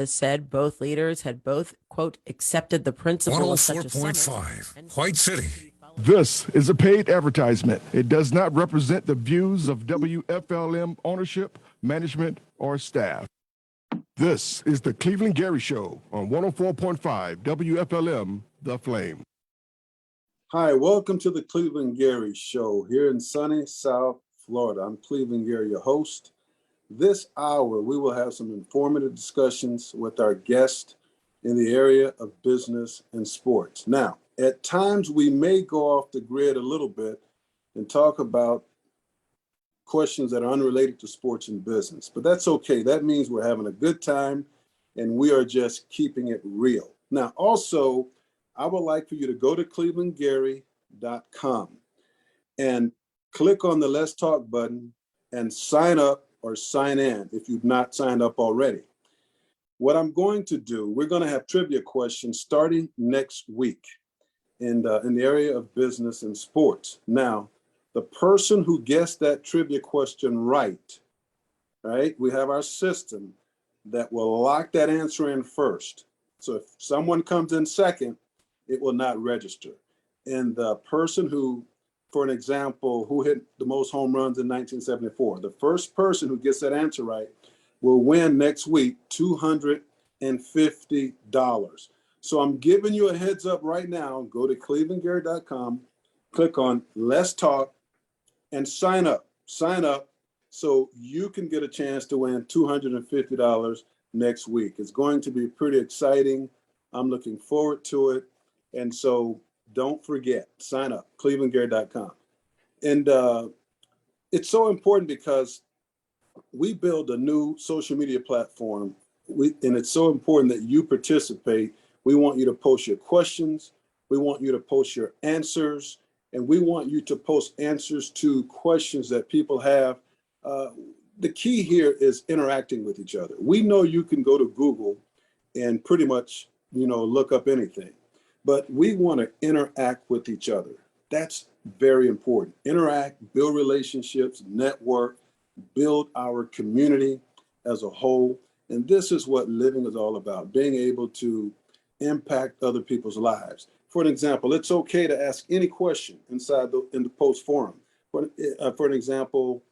said both leaders had both, quote, accepted the principle of such a summit. 104.5, White City. This is a paid advertisement. It does not represent the views of WFLM ownership, management, or staff. This is the Cleveland Gary Show on 104.5 WFLM, The Flame. Hi, welcome to the Cleveland Gary Show here in sunny South Florida. I'm Cleveland Gary, your host. This hour, we will have some informative discussions with our guest in the area of business and sports. Now, at times we may go off the grid a little bit and talk about questions that are unrelated to sports and business, but that's okay. That means we're having a good time and we are just keeping it real. Now, also, I would like for you to go to clevelandgary.com and click on the Let's Talk button and sign up or sign in if you've not signed up already. What I'm going to do, we're going to have trivia questions starting next week in the area of business and sports. Now, the person who gets that trivia question right, we have our system that will lock that answer in first. So if someone comes in second, it will not register. And the person who, for an example, who hit the most home runs in 1974, the first person who gets that answer right will win next week $250. So I'm giving you a heads up right now. Go to clevelandgary.com, click on Let's Talk, and sign up. Sign up so you can get a chance to win $250 next week. It's going to be pretty exciting. I'm looking forward to it. And so don't forget, sign up, clevelandgary.com. And it's so important because we build a new social media platform, and it's so important that you participate. We want you to post your questions. We want you to post your answers. And we want you to post answers to questions that people have. The key here is interacting with each other. We know you can go to Google and pretty much, look up anything. But we want to interact with each other. That's very important. Interact, build relationships, network, build our community as a whole. And this is what living is all about, being able to impact other people's lives. For an example, it's okay to ask any question in the post forum. For an example,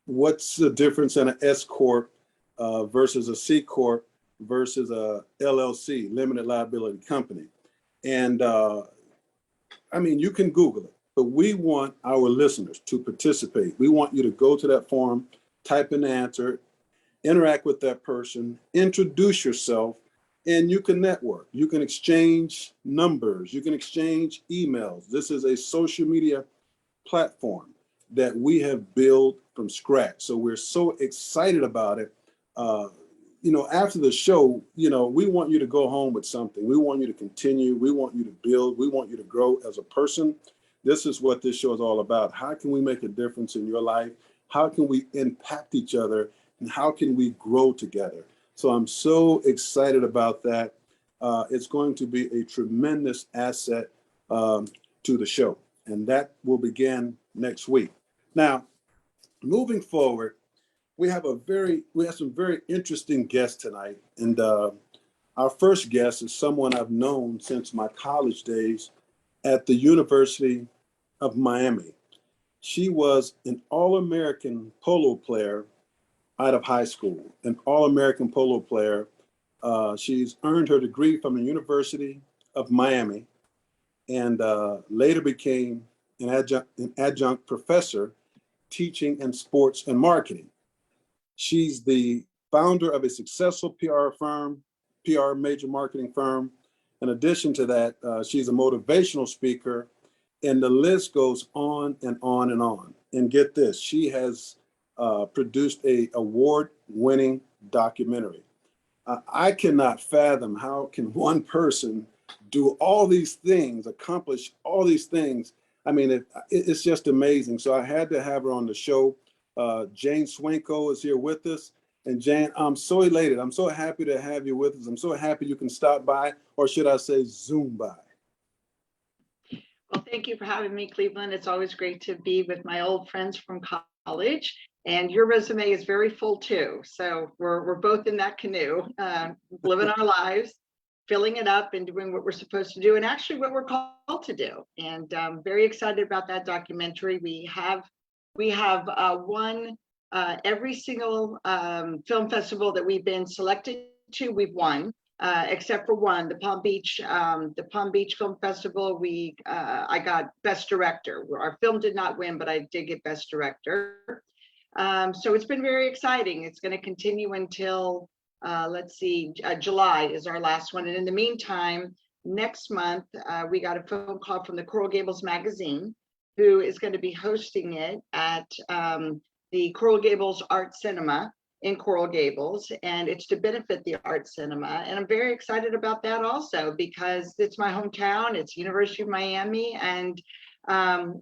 what's the difference in an S Corp versus a C Corp versus a LLC, limited liability company? And you can Google it, but we want our listeners to participate. We want you to go to that forum, type in the answer, interact with that person, introduce yourself, and you can network. You can exchange numbers. You can exchange emails. This is a social media platform that we have built from scratch. So we're so excited about it. After the show, we want you to go home with something. We want you to continue. We want you to build. We want you to grow as a person. This is what this show is all about. How can we make a difference in your life? How can we impact each other? And how can we grow together? So I'm so excited about that. It's going to be a tremendous asset to the show. And that will begin next week. Now, moving forward, we have some very interesting guests tonight. And our first guest is someone I've known since my college days at the University of Miami. She was an All-American polo player out of high school, an All-American polo player. She's earned her degree from the University of Miami and later became an adjunct professor teaching in sports and marketing. She's the founder of a successful PR major marketing firm. In addition to that, she's a motivational speaker, and the list goes on and on and on. And get this, she has produced an award-winning documentary. I cannot fathom how can one person do all these things, accomplish all these things. It's just amazing. So I had to have her on the show. Jane Swenko is here with us. And Jane, I'm so elated. I'm so happy to have you with us. I'm so happy you can stop by, or should I say Zoom by? Well, thank you for having me, Cleveland. It's always great to be with my old friends from college. And your resume is very full too. So we're both in that canoe, living our lives, filling it up and doing what we're supposed to do, and actually what we're called to do. And I'm very excited about that documentary. We have won every single film festival that we've been selected to. We've won, except for one, the Palm Beach Film Festival. I got Best Director. Our film did not win, but I did get Best Director. So it's been very exciting. It's going to continue until July is our last one. And in the meantime, next month, we got a phone call from the Coral Gables magazine, who is going to be hosting it at the Coral Gables Art Cinema in Coral Gables. And it's to benefit the art cinema. And I'm very excited about that also, because it's my hometown. It's University of Miami. And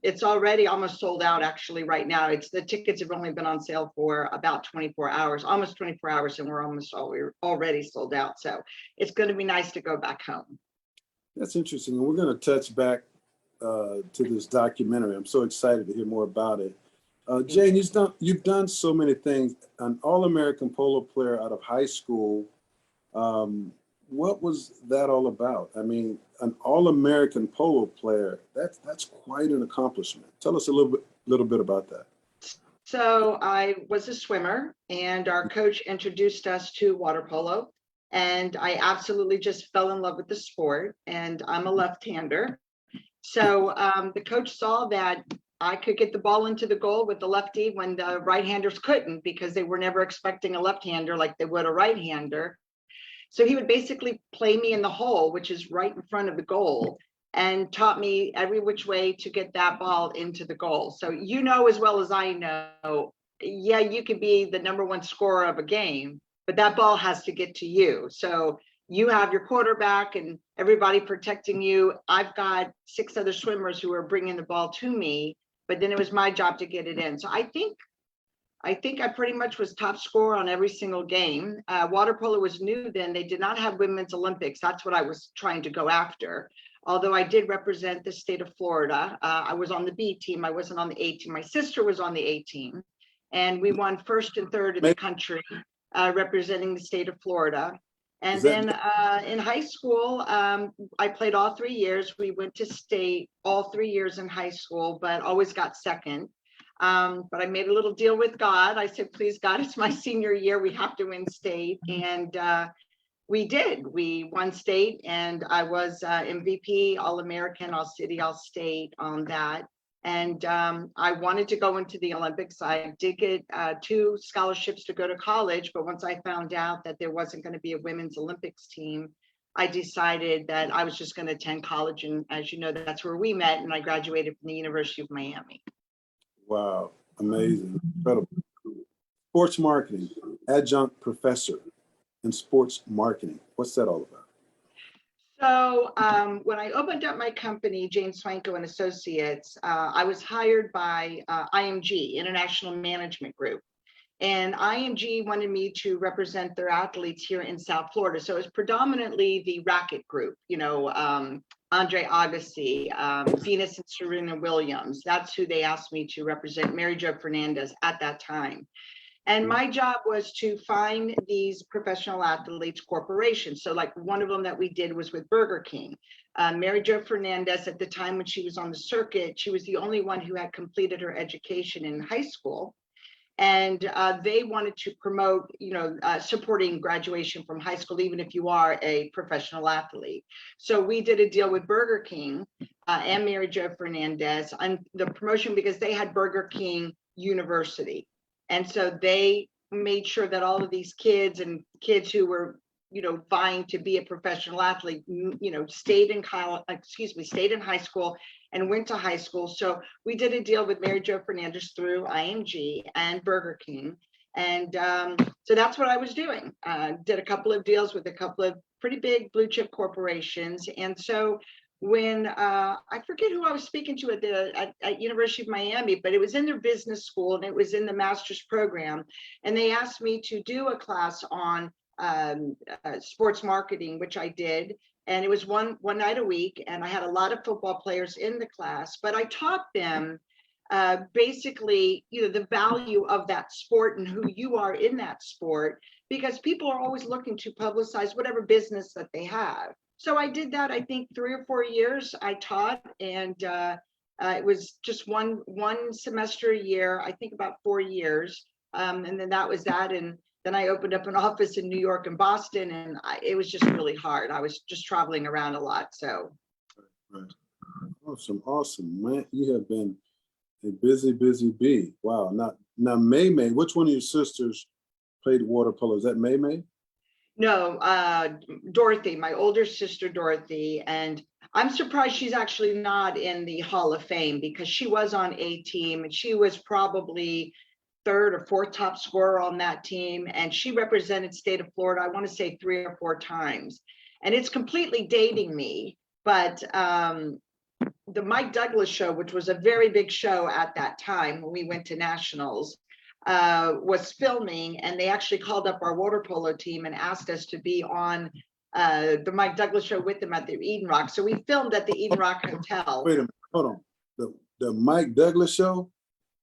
it's already almost sold out actually right now. The tickets have only been on sale for about 24 hours, almost 24 hours, and we're already sold out. So it's going to be nice to go back home. That's interesting. And we're going to touch back to this documentary. I'm so excited to hear more about it. Jane, you've done so many things. An All-American polo player out of high school. What was that all about? I mean, an All-American polo player, that's quite an accomplishment. Tell us a little bit about that. So I was a swimmer, and our coach introduced us to water polo, and I absolutely just fell in love with the sport, and I'm a left-hander. So the coach saw that I could get the ball into the goal with the lefty when the right-handers couldn't, because they were never expecting a left-hander like they would a right-hander. So he would basically play me in the hole, which is right in front of the goal, and taught me every which way to get that ball into the goal. So you know as well as I know, yeah, you could be the #1 scorer of a game, but that ball has to get to you. So you have your quarterback and everybody protecting you. I've got 6 other swimmers who are bringing the ball to me, but then it was my job to get it in. So I think I pretty much was top scorer on every single game. Water polo was new then. They did not have Women's Olympics. That's what I was trying to go after. Although I did represent the state of Florida. I was on the B team. I wasn't on the A team. My sister was on the A team. And we won 1st and 3rd in the country, representing the state of Florida. And then in high school, I played all 3 years. We went to state all 3 years in high school, but always got second. But I made a little deal with God. I said, please, God, it's my senior year. We have to win state. And we did. We won state, and I was MVP, All-American, All-City, All-State on that. And I wanted to go into the Olympics. I did get 2 scholarships to go to college, but once I found out that there wasn't going to be a women's Olympics team, I decided that I was just going to attend college. And as you know, that's where we met, and I graduated from the University of Miami. Wow, amazing, incredible. Sports marketing, adjunct professor in sports marketing. What's that all about? So when I opened up my company, James Swanko and Associates, I was hired by IMG, International Management Group. And IMG wanted me to represent their athletes here in South Florida. So it was predominantly the racket group, Andre Agassi, Venus and Serena Williams. That's who they asked me to represent, Mary Jo Fernandez at that time. And my job was to find these professional athletes corporations. So like one of them that we did was with Burger King. Mary Jo Fernandez, at the time when she was on the circuit, she was the only one who had completed her education in high school. And they wanted to promote, supporting graduation from high school, even if you are a professional athlete. So we did a deal with Burger King and Mary Jo Fernandez on the promotion, because they had Burger King University. And so they made sure that all of these kids who were, vying to be a professional athlete, stayed in high school and went to high school. So we did a deal with Mary Jo Fernandez through IMG and Burger King. And so that's what I was doing. Did a couple of deals with a couple of pretty big blue chip corporations. And so when I forget who I was speaking to at University of Miami, but it was in their business school and it was in the master's program. And they asked me to do a class on sports marketing, which I did. And it was one night a week. And I had a lot of football players in the class, but I taught them basically, the value of that sport and who you are in that sport, because people are always looking to publicize whatever business that they have. So I did that, I think 3 or 4 years I taught, and it was just one semester a year, I think about 4 years. And then that was that. And then I opened up an office in New York and Boston, and it was just really hard. I was just traveling around a lot. So. Right. Awesome, man. You have been a busy bee. Wow. Now, May, which one of your sisters played water polo? Is that May? No, Dorothy, my older sister, Dorothy. And I'm surprised she's actually not in the Hall of Fame, because she was on a team and she was probably 3rd or 4th top scorer on that team. And she represented state of Florida, I want to say 3 or 4 times. And it's completely dating me, but the Mike Douglas show, which was a very big show at that time when we went to nationals, was filming, and they actually called up our water polo team and asked us to be on the Mike Douglas show with them at the Eden Rock. So we filmed at the Eden Rock Hotel. Wait a minute, hold on. The Mike Douglas show?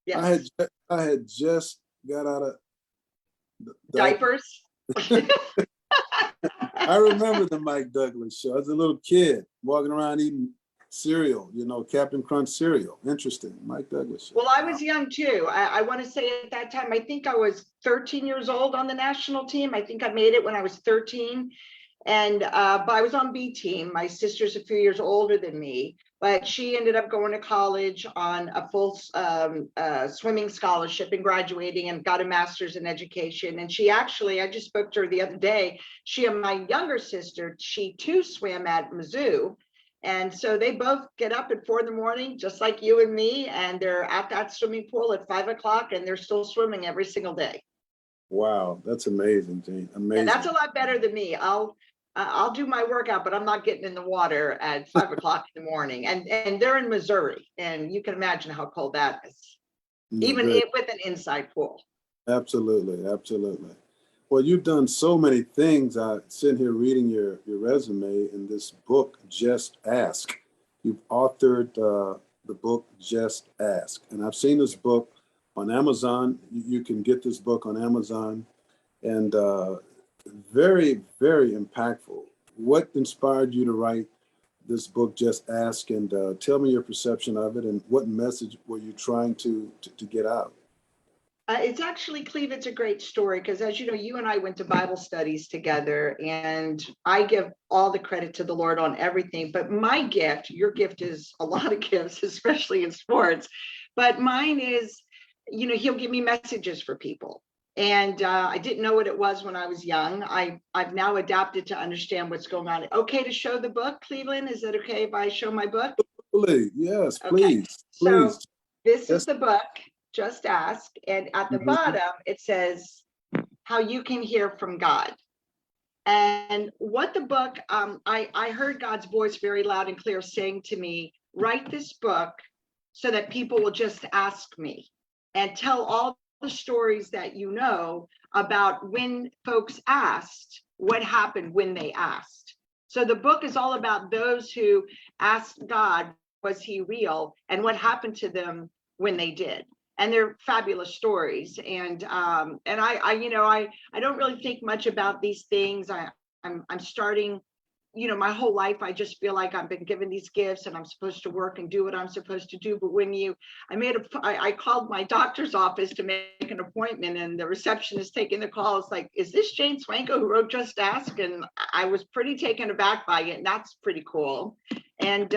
Yes. I had just got out of Diapers. I remember the Mike Douglas show. I was a little kid walking around eating cereal, Captain Crunch cereal. Interesting. Mike Douglas show. Well, I was young too. I want to say at that time, I think I was 13 years old on the national team. I think I made it when I was 13. And but I was on B team. My sister's a few years older than me, but she ended up going to college on a full swimming scholarship and graduating, and got a master's in education. And she actually, I just spoke to her the other day, she and my younger sister, she too swam at Mizzou. And so they both get up at 4 a.m, just like you and me, and they're at that swimming pool at 5 o'clock, and they're still swimming every single day. Wow, that's amazing, Jane. Amazing. And that's a lot better than me. I'll do my workout, but I'm not getting in the water at 5 o'clock in the morning. And they're in Missouri, and you can imagine how cold that is, even with an inside pool. Absolutely. Well, you've done so many things. I sit here reading your resume in this book, Just Ask. You've authored the book, Just Ask. And I've seen this book on Amazon. You can get this book on Amazon. And very, very impactful. What inspired you to write this book, Just Ask? And tell me your perception of it, and what message were you trying to get out? It's actually, Cleve, it's a great story, because as you know, you and I went to Bible studies together, and I give all the credit to the Lord on everything. But my gift, your gift is a lot of gifts, especially in sports. But mine is, he'll give me messages for people. And I didn't know what it was when I was young. I've now adapted to understand what's going on. Okay to show the book, Cleveland? Is it okay if I show my book? Absolutely. Yes, Okay. please. So Please. this is the book, Just Ask. And at the bottom, it says how you can hear from God. And what the book, I heard God's voice very loud and clear saying to me, write this book so that people will just ask me, and tell all the stories that you know about when folks asked, what happened when they asked. So the book is all about those who asked God, was he real, and what happened to them when they did. And they're fabulous stories. And I don't really think much about these things. I'm starting, my whole life, I just feel like I've been given these gifts and I'm supposed to work and do what I'm supposed to do. But when I called my doctor's office to make an appointment, and the receptionist taking the call, it's like, is this Jane Swanko who wrote Just Ask? And I was pretty taken aback by it. And that's pretty cool. And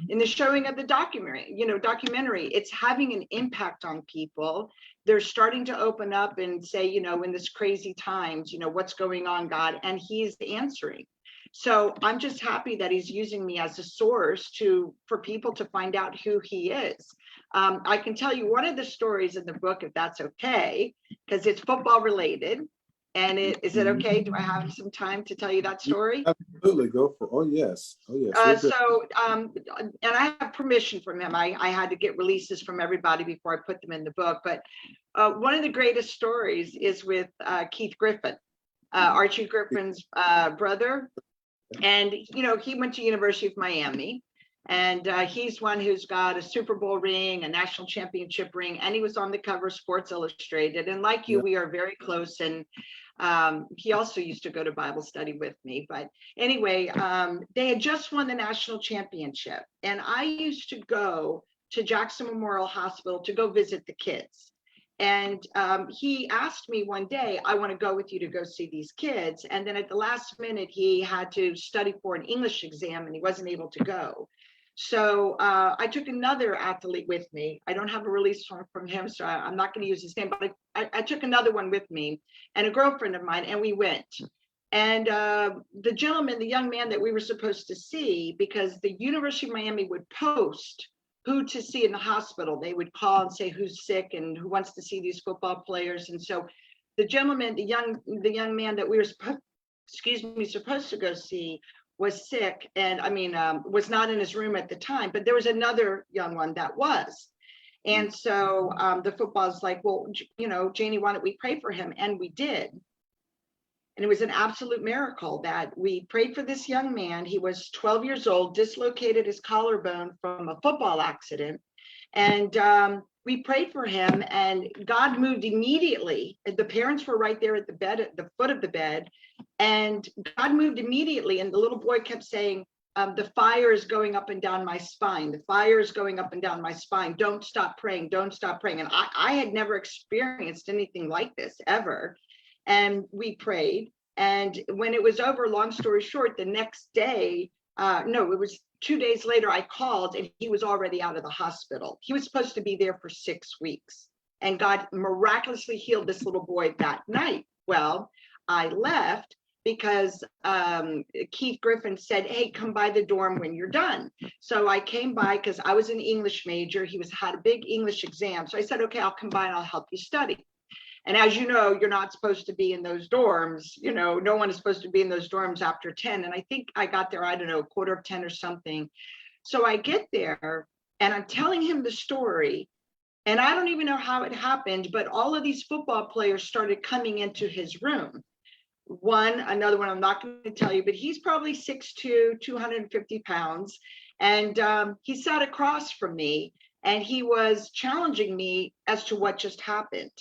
in the showing of the documentary, it's having an impact on people. They're starting to open up and say, in this crazy times, what's going on, God? And he's answering. So I'm just happy that he's using me as a source for people to find out who he is. I can tell you one of the stories in the book, if that's okay, because it's football related. And is it okay? Do I have some time to tell you that story? Absolutely, go for it. Oh yes. And I have permission from him. I had to get releases from everybody before I put them in the book. But one of the greatest stories is with Keith Griffin, Archie Griffin's brother. And, he went to University of Miami, And he's one who's got a Super Bowl ring, a national championship ring, and he was on the cover of Sports Illustrated. And like you, we are very close. And he also used to go to Bible study with me. But anyway, they had just won the national championship. And I used to go to Jackson Memorial Hospital to go visit the kids. And he asked me one day, I want to go with you to go see these kids. And then at the last minute, he had to study for an English exam and he wasn't able to go. So I took another athlete with me. I don't have a release from him, so I'm not going to use his name, but I took another one with me and a girlfriend of mine, and we went. And the gentleman, the young man that we were supposed to see, because the University of Miami would post who to see in the hospital. They would call and say who's sick and who wants to see these football players. And so the gentleman, the young man that we were supposed to go see was sick, and was not in his room at the time, but there was another young one that was. And so the football's like, well, Janie, why don't we pray for him? And we did. And it was an absolute miracle that we prayed for this young man. He was 12 years old, dislocated his collarbone from a football accident. And we prayed for him, and God moved immediately. The parents were right there at the bed, at the foot of the bed, and God moved immediately. And the little boy kept saying, the fire is going up and down my spine. The fire is going up and down my spine. Don't stop praying. Don't stop praying. And I had never experienced anything like this ever. And we prayed. And when it was over, long story short, the next day, it was 2 days later, I called and he was already out of the hospital. He was supposed to be there for 6 weeks. And God miraculously healed this little boy that night. Well, I left because Keith Griffin said, hey, come by the dorm when you're done. So I came by because I was an English major. He had a big English exam. So I said, okay, I'll come by and I'll help you study. And as you know, you're not supposed to be in those dorms. No one is supposed to be in those dorms after 10. And I think I got there, I don't know, 9:45 or something. So I get there and I'm telling him the story. And I don't even know how it happened, but all of these football players started coming into his room. Another one, I'm not going to tell you, but he's probably 6'2", 250 pounds. And he sat across from me and he was challenging me as to what just happened.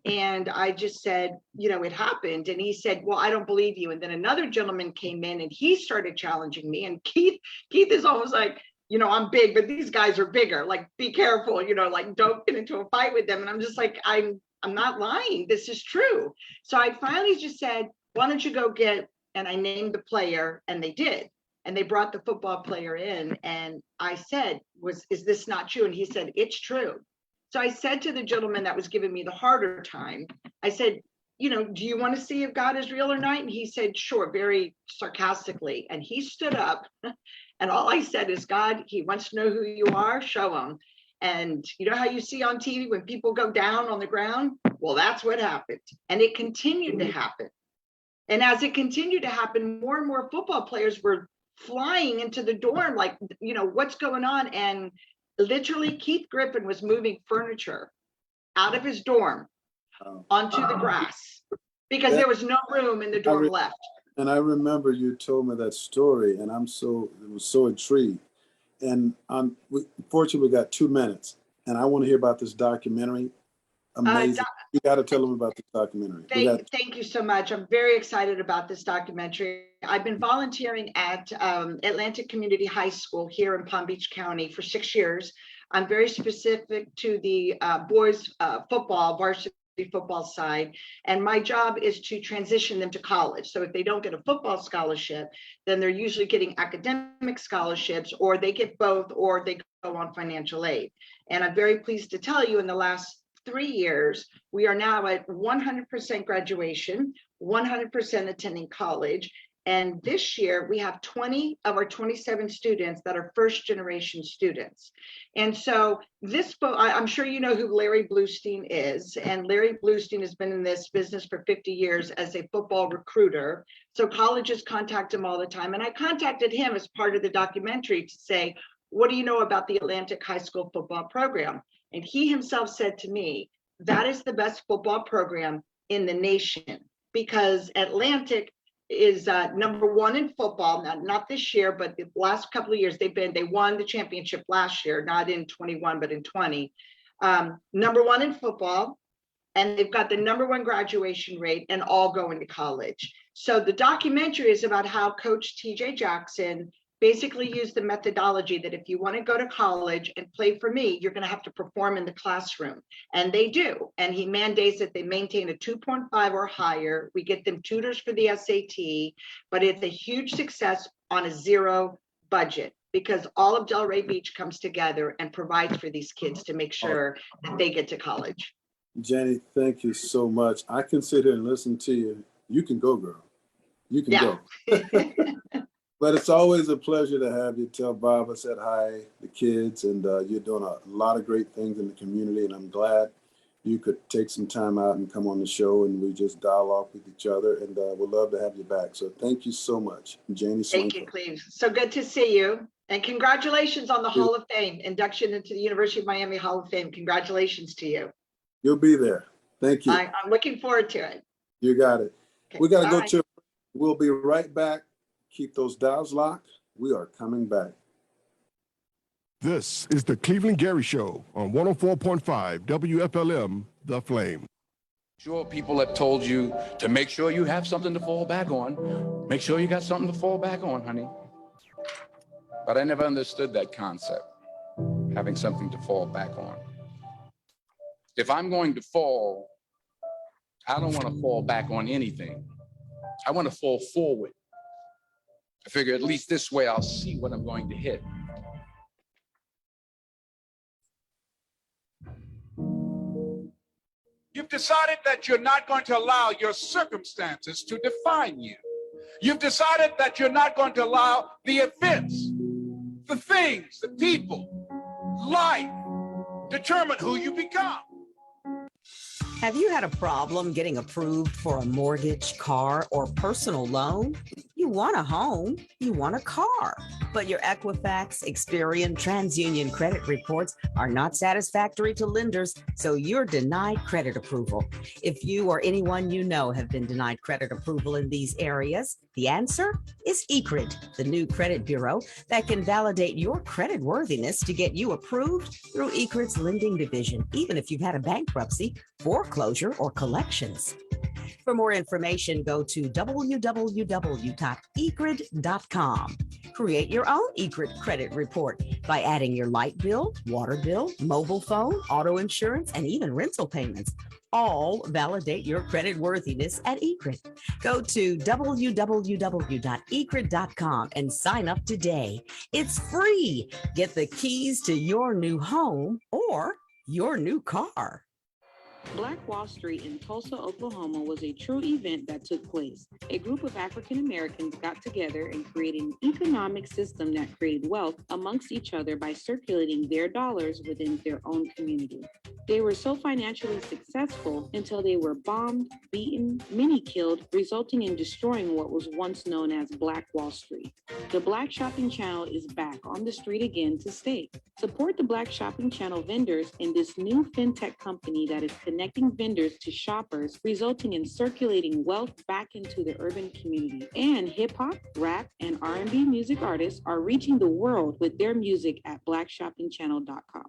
And I just said, it happened. And he said, well, I don't believe you. And then another gentleman came in and he started challenging me. And Keith is almost like, I'm big, but these guys are bigger. Like, be careful, like, don't get into a fight with them. And I'm just like, I'm not lying. This is true. So I finally just said, why don't you go and I named the player, and they did. And they brought the football player in. And I said, is this not true? And he said, it's true. So I said to the gentleman that was giving me the harder time, I said, do you want to see if God is real or not? And he said, sure, very sarcastically. And he stood up and all I said is, God, he wants to know who you are, show him. And you know how you see on TV when people go down on the ground? Well, that's what happened. And it continued to happen. And as it continued to happen, more and more football players were flying into the dorm, like, what's going on? And literally, Keith Griffin was moving furniture out of his dorm onto the grass because there was no room in the dorm left. And I remember you told me that story, and it was so intrigued. And fortunately, we got 2 minutes, and I want to hear about this documentary. Amazing. You got to tell them about this documentary. Thank you so much. I'm very excited about this documentary. I've been volunteering at Atlantic Community High School here in Palm Beach County for 6 years. I'm very specific to the boys football, varsity football side. And my job is to transition them to college. So if they don't get a football scholarship, then they're usually getting academic scholarships, or they get both, or they go on financial aid. And I'm very pleased to tell you, in the last 3 years, we are now at 100% graduation, 100% attending college. And this year we have 20 of our 27 students that are first generation students. And so I'm sure you know who Larry Bluestein is. And Larry Bluestein has been in this business for 50 years as a football recruiter. So colleges contact him all the time. And I contacted him as part of the documentary to say, what do you know about the Atlantic High School football program? And he himself said to me, that is the best football program in the nation, because Atlantic is number one in football. Not this year, but the last couple of years they won the championship last year, not in 21, but in 20. Number one in football, and they've got the number one graduation rate, and all going to college. So the documentary is about how Coach TJ Jackson basically used the methodology that if you want to go to college and play for me, you're going to have to perform in the classroom. And they do. And he mandates that they maintain a 2.5 or higher. We get them tutors for the SAT, but it's a huge success on a zero budget, because all of Delray Beach comes together and provides for these kids to make sure that they get to college. Jenny, thank you so much. I can sit here and listen to you. You can go, girl. You can go. But it's always a pleasure to have you. Tell Bob I said hi, the kids, and you're doing a lot of great things in the community. And I'm glad you could take some time out and come on the show, and we just dialogue with each other. And we'd love to have you back. So thank you so much, Janie. Thank you, Cleve. So good to see you. And congratulations on the Hall of Fame, induction into the University of Miami Hall of Fame. Congratulations to you. You'll be there. Thank you. I'm looking forward to it. You got it. Okay, we got to go bye. to, we'll be right back. Keep those dials locked. We are coming back. This is the Cleveland Gary Show on 104.5 WFLM, The Flame. Sure, people have told you to make sure you have something to fall back on. Make sure you got something to fall back on, honey. But I never understood that concept, having something to fall back on. If I'm going to fall, I don't want to fall back on anything. I want to fall forward. I figure at least this way I'll see what I'm going to hit. You've decided that you're not going to allow your circumstances to define you. You've decided that you're not going to allow the events, the things, the people, life determine who you become. Have you had a problem getting approved for a mortgage, car, or personal loan? You want a home, you want a car, but your Equifax, Experian, TransUnion credit reports are not satisfactory to lenders, so you're denied credit approval. If you or anyone you know have been denied credit approval in these areas, the answer is ECRID, the new credit bureau that can validate your credit worthiness to get you approved through ECRID's lending division, even if you've had a bankruptcy, foreclosure, or collections. For more information, go to www.ecrid.com. Create your own ECRID credit report by adding your light bill, water bill, mobile phone, auto insurance, and even rental payments. All validate your credit worthiness at ECRID. Go to www.ecrid.com and sign up today. It's free. Get the keys to your new home or your new car. Black Wall Street in Tulsa, Oklahoma was a true event that took place. A group of African Americans got together and created an economic system that created wealth amongst each other by circulating their dollars within their own community. They were so financially successful until they were bombed, beaten, many killed, resulting in destroying what was once known as Black Wall Street. The Black Shopping Channel is back on the street again to stay. Support the Black Shopping Channel vendors in this new fintech company that is connecting vendors to shoppers, resulting in circulating wealth back into the urban community. And hip hop, rap, and R&B music artists are reaching the world with their music at blackshoppingchannel.com.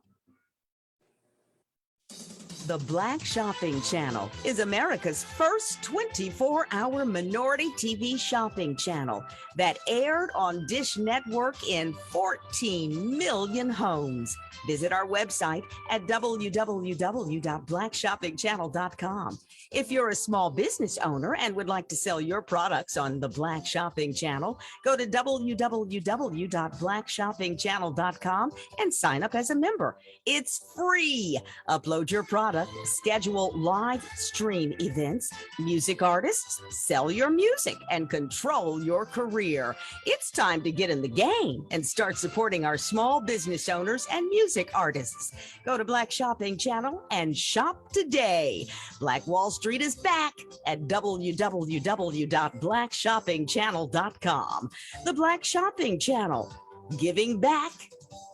The Black Shopping Channel is America's first 24-hour minority TV shopping channel that aired on Dish Network in 14 million homes. Visit our website at www.blackshoppingchannel.com. If you're a small business owner and would like to sell your products on the Black Shopping Channel, go to www.blackshoppingchannel.com and sign up as a member. It's free. Upload your product, schedule live stream events, music artists, sell your music, and control your career. It's time to get in the game and start supporting our small business owners and music artists. Go to Black Shopping Channel and shop today. Black Wall Street is back at www.blackshoppingchannel.com. The Black Shopping Channel, giving back,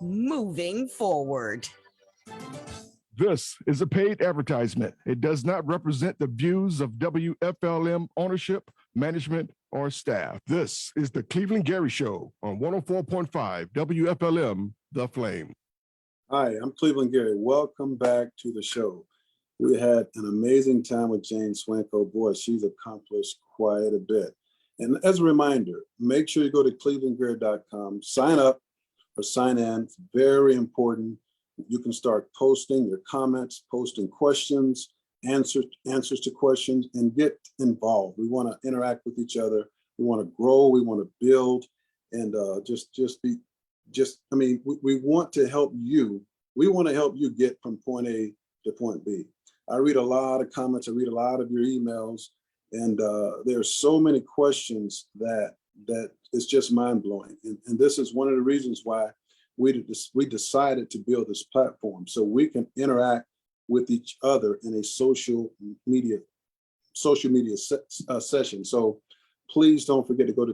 moving forward. This is a paid advertisement. It does not represent the views of WFLM ownership, management, or staff. This is the Cleveland Gary Show on 104.5 WFLM, The Flame. Hi, I'm Cleveland Gary. Welcome back to the show. We had an amazing time with Jane Swanko. Boy, she's accomplished quite a bit. And as a reminder, make sure you go to clevelandgary.com, sign up or sign in. It's very important. You can start posting your comments, posting questions, answers to questions, and get involved. We want to interact with each other. We want to grow. We want to build, and we want to help you. We want to help you get from point A to point B. I read a lot of comments. I read a lot of your emails, and there are so many questions that it's just mind blowing. And this is one of the reasons why we decided to build this platform so we can interact with each other in a social media session. So please don't forget to go to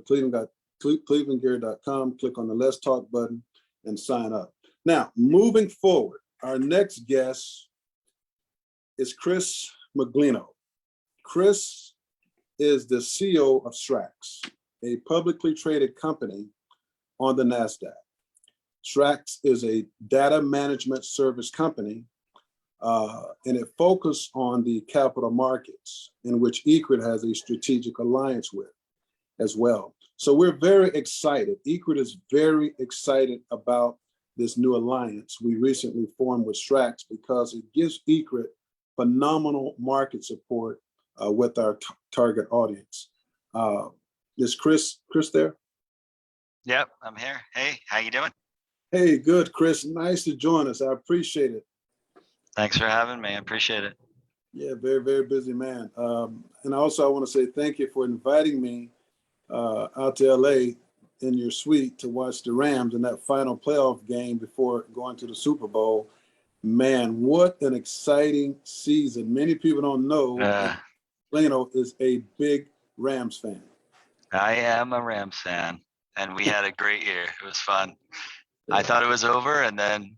clevelandgary.com, click on the Let's Talk button, and sign up. Now, moving forward, our next guest is Chris Meglino. Chris is the CEO of SRAX, a publicly traded company on the Nasdaq. SRAX is a data management service company, and it focuses on the capital markets, in which ECRID has a strategic alliance with as well. So we're very excited. ECRID is very excited about this new alliance we recently formed with SRAX because it gives ECRID phenomenal market support with our target audience. Is Chris there? Yep, I'm here. Hey, how you doing? Hey, good, Chris. Nice to join us. I appreciate it. Thanks for having me. I appreciate it. Yeah, very, very busy man. And also I want to say thank you for inviting me out to LA in your suite to watch the Rams in that final playoff game before going to the Super Bowl. Man, what an exciting season. Many people don't know that Meglino is a big Rams fan. I am a Rams fan, and we had a great year. It was fun. I thought it was over, and then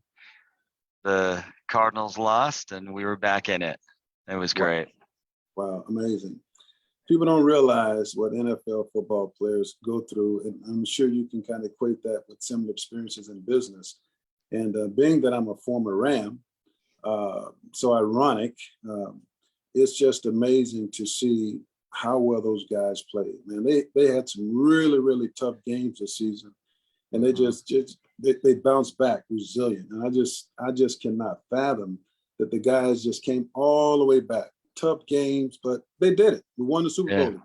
the Cardinals lost, and we were back in it. It was great. Wow, amazing. People don't realize what NFL football players go through, and I'm sure you can kind of equate that with similar experiences in business. And being that I'm a former Ram, so ironic, it's just amazing to see how well those guys played. Man, they had some really, really tough games this season, and they they bounced back resilient. And I just cannot fathom that the guys just came all the way back. Tough games, but they did it. We won the Super Bowl.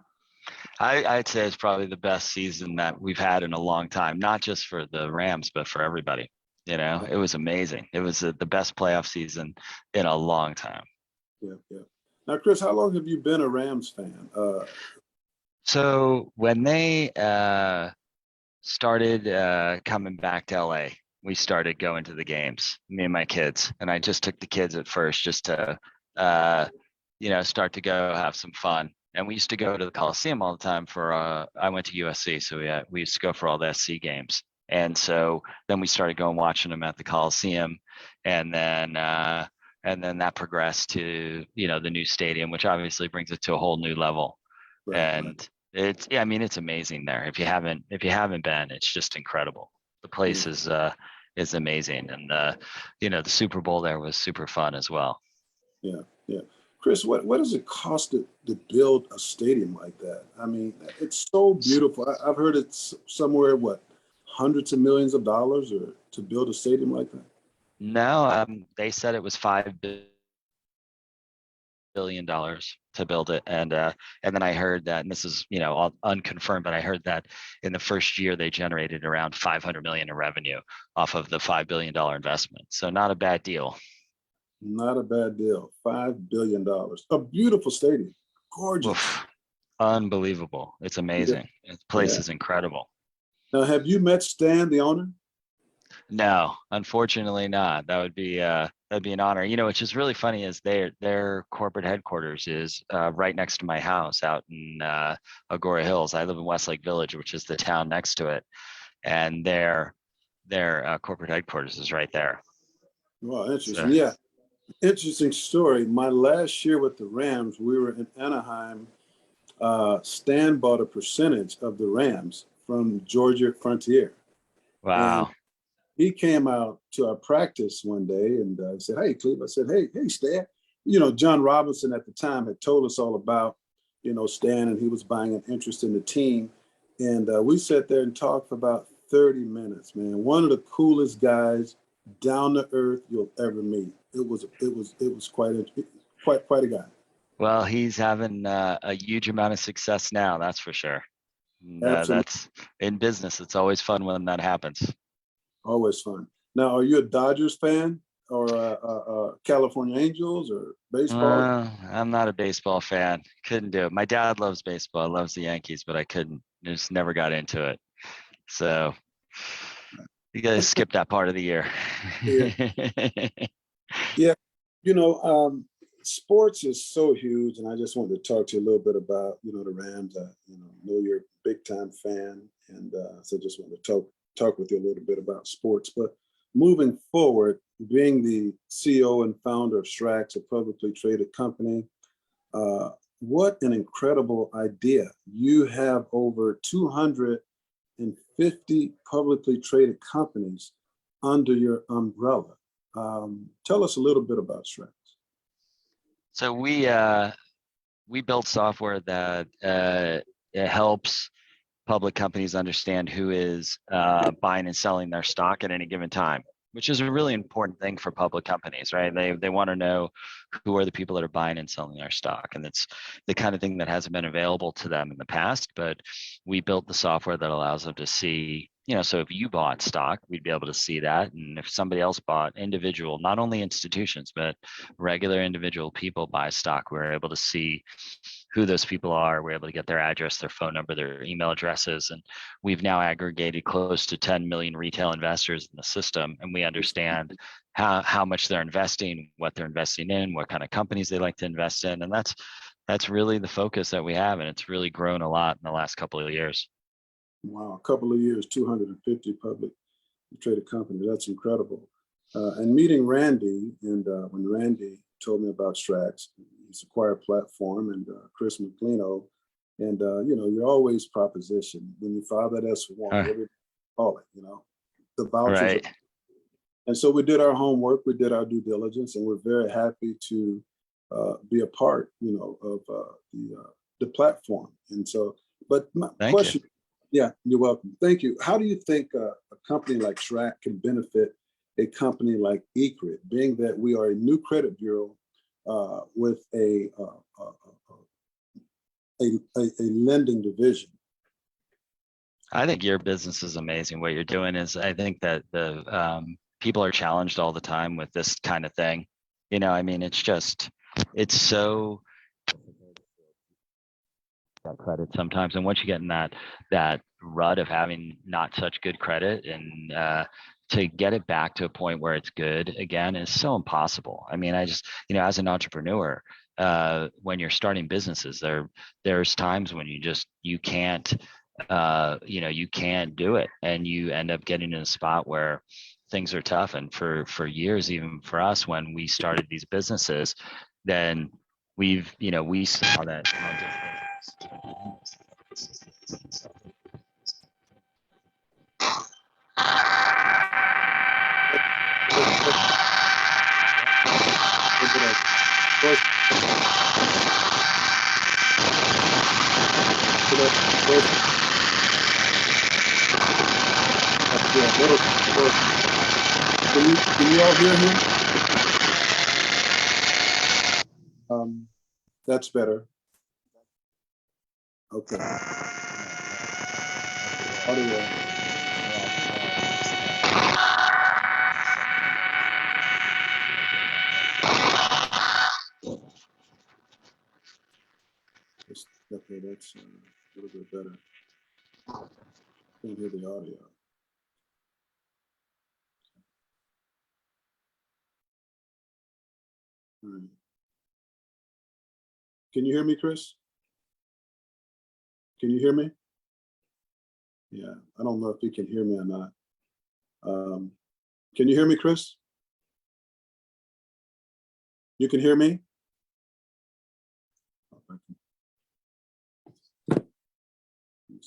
I'd say it's probably the best season that we've had in a long time, not just for the Rams, but for everybody. You know, it was amazing. It was the best playoff season in a long time. Yeah. Now, Chris, how long have you been a Rams fan? So when they started coming back to LA, we started going to the games, me and my kids. And I just took the kids at first just to, start to go have some fun. And we used to go to the Coliseum all the time I went to USC. So we used to go for all the SC games. And so then we started going watching them at the Coliseum. And then that progressed to, the new stadium, which obviously brings it to a whole new level. Right. It's amazing there. If you haven't been, it's just incredible. The place is amazing. And the Super Bowl there was super fun as well. Yeah. Chris, what does it cost to build a stadium like that? I mean, it's so beautiful. I've heard it's somewhere, hundreds of millions of dollars or to build a stadium like that? No, they said it was $5 billion to build it. And then I heard that, and this is, all unconfirmed, but I heard that in the first year they generated around 500 million in revenue off of the $5 billion investment. So not a bad deal. Not a bad deal. $5 billion. A beautiful stadium. Gorgeous. Oof. Unbelievable. It's amazing. The place is incredible. Now, have you met Stan, the owner? No, unfortunately not. That'd be an honor. Which is really funny is their corporate headquarters is right next to my house out in Agoura Hills. I live in Westlake Village, which is the town next to it, and their corporate headquarters is right there. Well, interesting. Yeah, interesting story. My last year with the Rams, we were in Anaheim Stan bought a percentage of the Rams from Georgia Frontier. And Wow. he came out to our practice one day and said, "Hey, Cleve." I said, "Hey, Stan." John Robinson at the time had told us all about, Stan, and he was buying an interest in the team. And we sat there and talked for about 30 minutes, man. One of the coolest guys, down to earth you'll ever meet. It was quite a guy. Well, he's having a huge amount of success now, that's for sure. And, Absolutely. that's in business. It's always fun when that happens. Always fun. Now, are you a Dodgers fan or California Angels or baseball? I'm not a baseball fan. Couldn't do it. My dad loves baseball, loves the Yankees, but I couldn't. Just never got into it. So you gotta skip that part of the year. Yeah. Sports is so huge, and I just wanted to talk to you a little bit about, the Rams. Know you're a big time fan, and so just wanted to talk with you a little bit about sports. But moving forward, being the CEO and founder of SRAX, a publicly traded company, what an incredible idea. You have over 250 publicly traded companies under your umbrella. Tell us a little bit about SRAX. So we build software that it helps public companies understand who is buying and selling their stock at any given time, which is a really important thing for public companies, right? They want to know who are the people that are buying and selling their stock, and it's the kind of thing that hasn't been available to them in the past. But we built the software that allows them to see. So if you bought stock, we'd be able to see that. And if somebody else bought, individual, not only institutions, but regular individual people buy stock, we're able to see who those people are. We're able to get their address, their phone number, their email addresses. And we've now aggregated close to 10 million retail investors in the system. And we understand how much they're investing, what they're investing in, what kind of companies they like to invest in. And that's really the focus that we have. And it's really grown a lot in the last couple of years. Wow, a couple of years, 250 public traded companies. That's incredible. And meeting Randy, and when Randy told me about SRAX, his acquired platform, and Chris Meglino, and you're always proposition. When you file that S1, whatever you call it, the vouchers. Right. And so we did our homework, we did our due diligence, and we're very happy to be a part, of the platform. And so, but my question. Yeah, you're welcome. Thank you. How do you think a company like SRAX can benefit a company like ECRID, being that we are a new credit bureau with a lending division? I think your business is amazing. What you're doing is, I think that the people are challenged all the time with this kind of thing. It's so that credit sometimes, and once you get in that rut of having not such good credit, and to get it back to a point where it's good again is so impossible. I just, as an entrepreneur, when you're starting businesses, there's times when you can't you can't do it, and you end up getting in a spot where things are tough. And for years, even for us, when we started these businesses, then we saw that Can you all hear him? That's better. Okay. Audio. Okay, that's a little bit better. Can't hear the audio. All right. Can you hear me, Chris? Can you hear me? Yeah, I don't know if you can hear me or not. Can you hear me, Chris? You can hear me?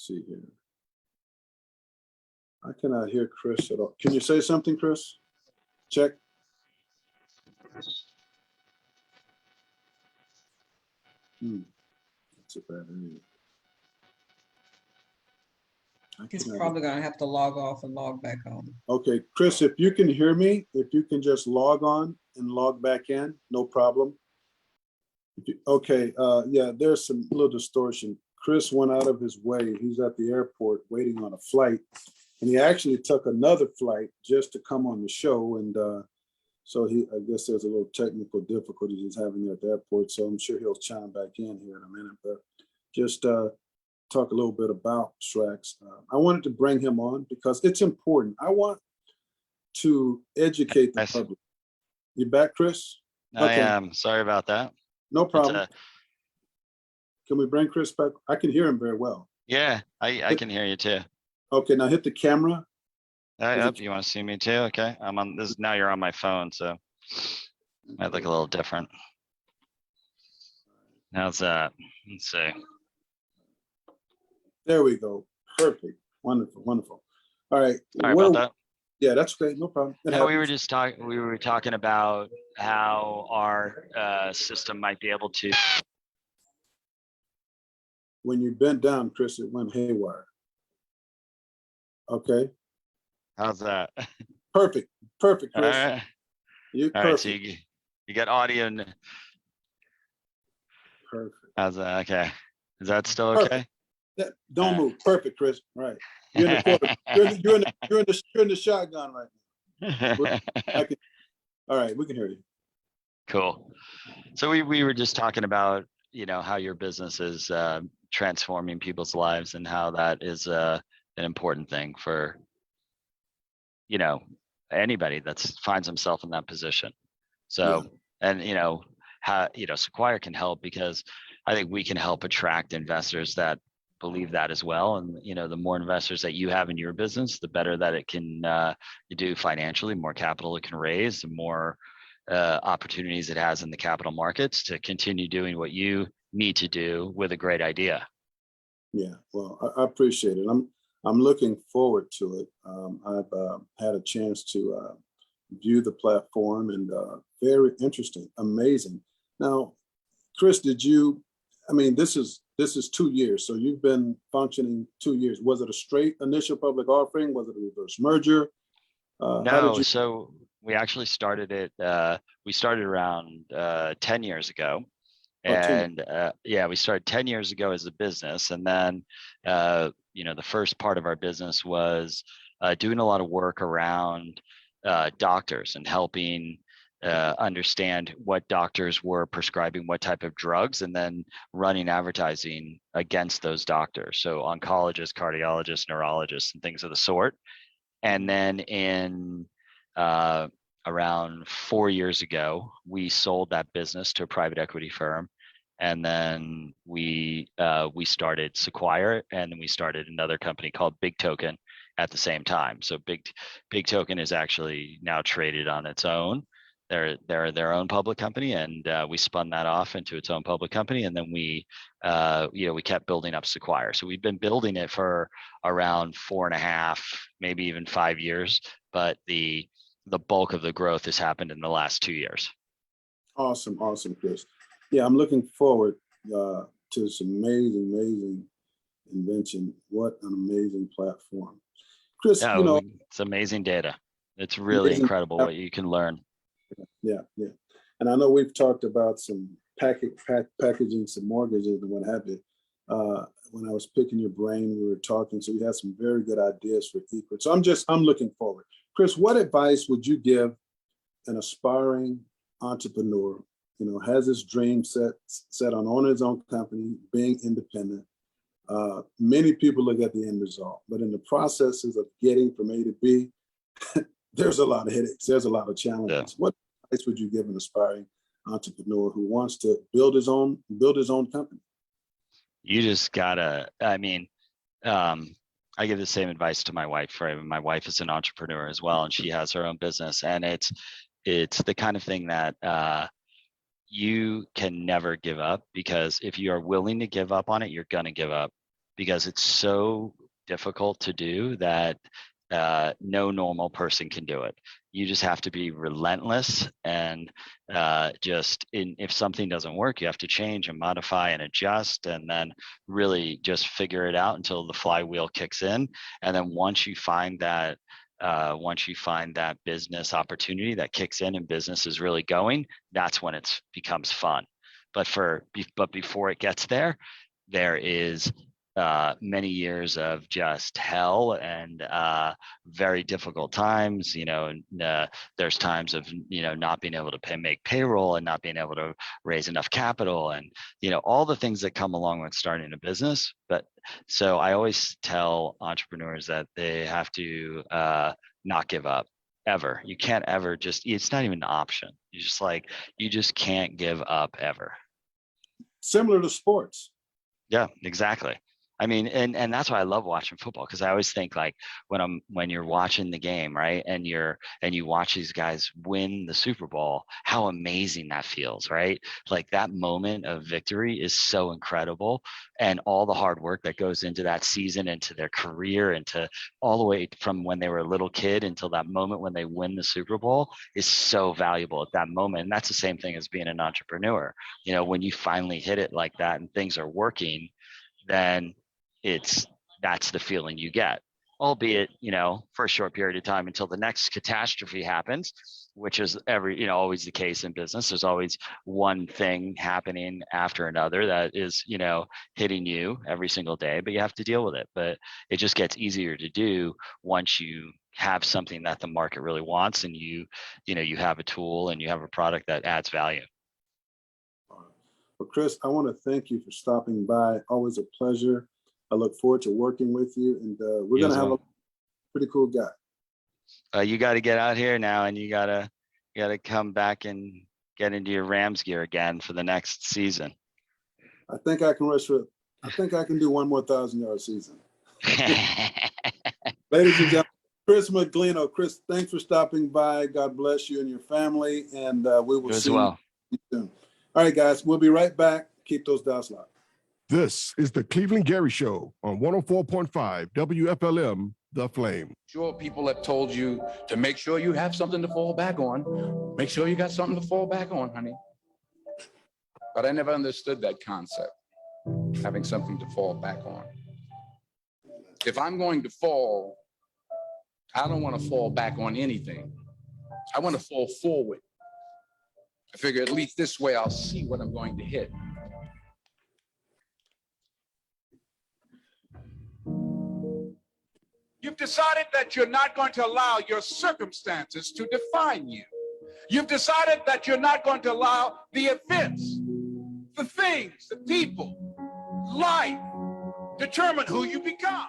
see here. I cannot hear Chris at all. Can you say something, Chris? Check. That's a bad area. He's probably gonna have to log off and log back on. Okay, Chris, if you can hear me, if you can just log on and log back in, no problem. Okay, yeah, there's some little distortion. Chris went out of his way. He's at the airport waiting on a flight. And he actually took another flight just to come on the show. And so I guess there's a little technical difficulty he's having at the airport. So I'm sure he'll chime back in here in a minute. But just talk a little bit about SRAX. I wanted to bring him on because it's important. I want to educate the public. You back, Chris? I am. Sorry about that. No problem. Can we bring Chris back? I can hear him very well. Yeah, I can hear you too. Okay, now hit the camera. Yep, you want to see me too? Okay, I'm on this now. You're on my phone, so might look a little different. How's that? Let's see. There we go. Perfect. Wonderful. Wonderful. All right. Sorry about that. Yeah, that's okay. No problem. No, we were just talking. We were talking about how our system might be able to. When you bent down, Chris, it went haywire. Okay. How's that? Perfect. Perfect, Chris. All right. You All perfect. right, so you got audio. And... Perfect. How's that? Okay. Is that still okay? Don't move. Perfect, Chris. Right. You're in the quarter. You're in the shotgun right now. All right, we can hear you. Cool. So we were just talking about, how your business is transforming people's lives and how that is an important thing for, anybody that finds himself in that position. So, yeah. And, how, Sequire can help because I think we can help attract investors that believe that as well. And, the more investors that you have in your business, the better that it can do financially, more capital it can raise, the more opportunities it has in the capital markets to continue doing what you need to do with a great idea. Yeah, well, I appreciate it. I'm looking forward to it. I've had a chance to view the platform and very interesting, amazing. Now, Chris, this is 2 years. So you've been functioning 2 years. Was it a straight initial public offering? Was it a reverse merger? No, so we actually started it. We started around 10 years ago. And we started 10 years ago as a business. And then, the first part of our business was doing a lot of work around doctors and helping understand what doctors were prescribing, what type of drugs, and then running advertising against those doctors. So oncologists, cardiologists, neurologists, and things of the sort. And then in around 4 years ago, we sold that business to a private equity firm. And then we started Sequire, and then we started another company called Big Token at the same time. So Big Token is actually now traded on its own. They're their own public company, and we spun that off into its own public company. And then we kept building up Sequire. So we've been building it for around 4.5, maybe even 5 years. But the bulk of the growth has happened in the last 2 years. Awesome, Chris. Yeah, I'm looking forward to this amazing invention. What an amazing platform, Chris. It's amazing data. It's really incredible what you can learn. Yeah. And I know we've talked about some packaging, some mortgages and what have you. When I was picking your brain, we were talking, so you had some very good ideas for ECRID. So I'm looking forward. Chris, what advice would you give an aspiring entrepreneur, has his dream set on owning his own company, being independent? Many people look at the end result, but in the processes of getting from A to B, there's a lot of headaches. There's a lot of challenges. Yeah. What advice would you give an aspiring entrepreneur who wants to build his own company? You just gotta. I give the same advice to my wife. Right? My wife is an entrepreneur as well, and she has her own business. And it's the kind of thing that you can never give up, because if you are willing to give up on it, you're gonna give up. because it's so difficult to do that no normal person can do it. You just have to be relentless and if something doesn't work, you have to change and modify and adjust, and then really just figure it out until the flywheel kicks in. And then once you find that business opportunity that kicks in and business is really going, that's when it becomes fun. But before it gets there, there is many years of just hell and very difficult times. There's times of not being able to make payroll and not being able to raise enough capital, and all the things that come along with starting a business. But so I always tell entrepreneurs that they have to not give up ever. You can't ever it's not even an option. You just can't give up ever. Similar to sports. Yeah, exactly. I mean, and that's why I love watching football, because I always think like when you're watching the game, right, and you watch these guys win the Super Bowl, how amazing that feels, right? Like that moment of victory is so incredible, and all the hard work that goes into that season, into their career, into all the way from when they were a little kid until that moment when they win the Super Bowl is so valuable at that moment. And that's the same thing as being an entrepreneur. When you finally hit it like that and things are working, then that's the feeling you get, albeit for a short period of time until the next catastrophe happens, which is always the case in business. There's always one thing happening after another that is hitting you every single day, but you have to deal with it. But it just gets easier to do once you have something that the market really wants, and you have a tool and you have a product that adds value. Well, Chris, I want to thank you for stopping by. Always a pleasure. I look forward to working with you, and we're going to have a pretty cool guy. You got to get out here now, and you got to come back and get into your Rams gear again for the next season. I think I can do one more 1,000-yard season. Ladies and gentlemen, Chris Meglino. Chris, thanks for stopping by. God bless you and your family, and we will see you soon. All right, guys, we'll be right back. Keep those dials locked. This is the Cleveland Gary Show on 104.5 WFLM, The Flame. Sure, people have told you to make sure you have something to fall back on. Make sure you got something to fall back on, honey. But I never understood that concept, having something to fall back on. If I'm going to fall, I don't want to fall back on anything. I want to fall forward. I figure at least this way I'll see what I'm going to hit. You've decided that you're not going to allow your circumstances to define you. You've decided that you're not going to allow the events, the things, the people, life, determine who you become.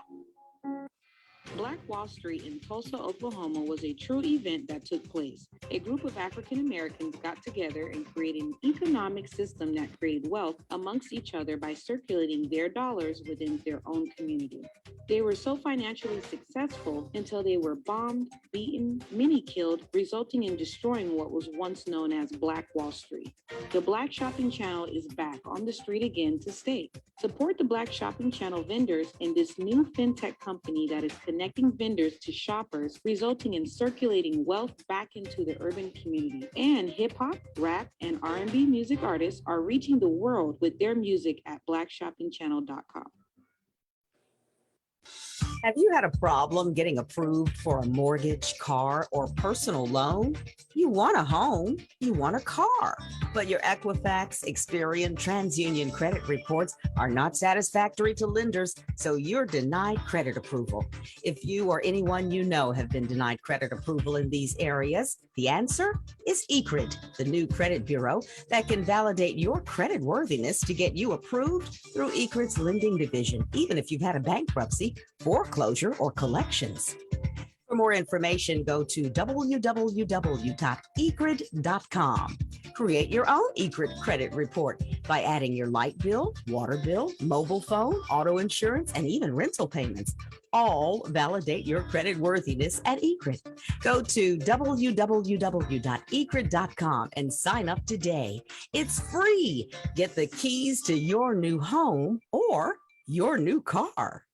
Black Wall Street in Tulsa, Oklahoma was a true event that took place. A group of African Americans got together and created an economic system that created wealth amongst each other by circulating their dollars within their own community. They were so financially successful until they were bombed, beaten, many killed, resulting in destroying what was once known as Black Wall Street. The Black Shopping Channel is back on the street again to stay. Support the Black Shopping Channel vendors and this new fintech company that is connecting vendors to shoppers, resulting in circulating wealth back into the urban community. And hip hop, rap, and R&B music artists are reaching the world with their music at blackshoppingchannel.com. Have you had a problem getting approved for a mortgage, car, or personal loan? You want a home, you want a car, but your Equifax, Experian, TransUnion credit reports are not satisfactory to lenders, so you're denied credit approval. If you or anyone you know have been denied credit approval in these areas, the answer is ECRID, the new credit bureau that can validate your credit worthiness to get you approved through ECRID's lending division, even if you've had a bankruptcy, foreclosure, or collections. For more information, go to www.ecrid.com. Create your own ECRID credit report by adding your light bill, water bill, mobile phone, auto insurance, and even rental payments. All validate your credit worthiness at ECRID. Go to www.ecrid.com and sign up today. It's free. Get the keys to your new home or your new car.